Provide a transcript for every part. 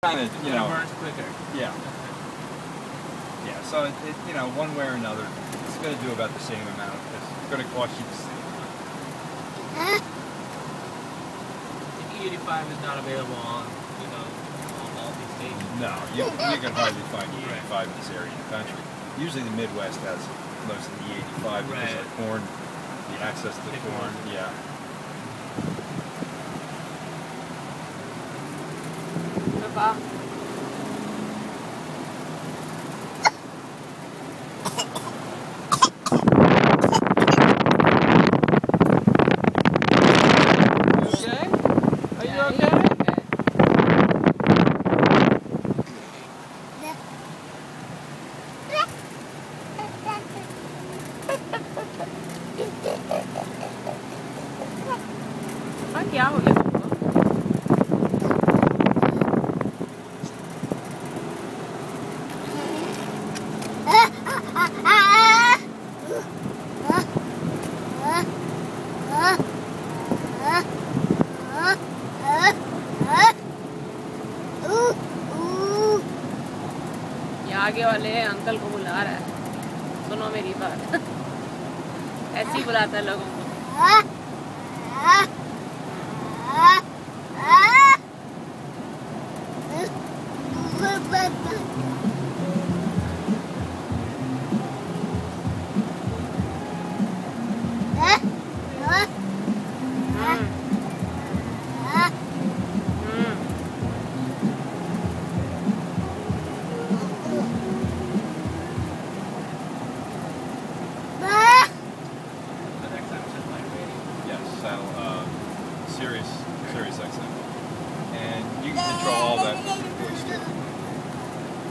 kind of, It burns quicker. yeah. Yeah, so one way or another, it's going to do about the same amount. It's going to cost you the same amount. The E85 is not available on, on all these stations. No, you can hardly find E85 in this area of the country. Usually the Midwest has most of the E85 because of corn, the access to the corn, yeah. क्या हो गया तुमको? ये आगे वाले uncle को बुला रहा है, सुनो मेरी बात। ऐसे ही बुलाता है लोगों को। Sirius XM, and you can control all that with your voice too.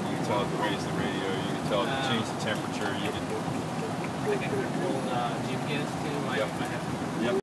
You can tell it to raise the radio, you can tell it to change the temperature, you can I can control GPS too. Yep.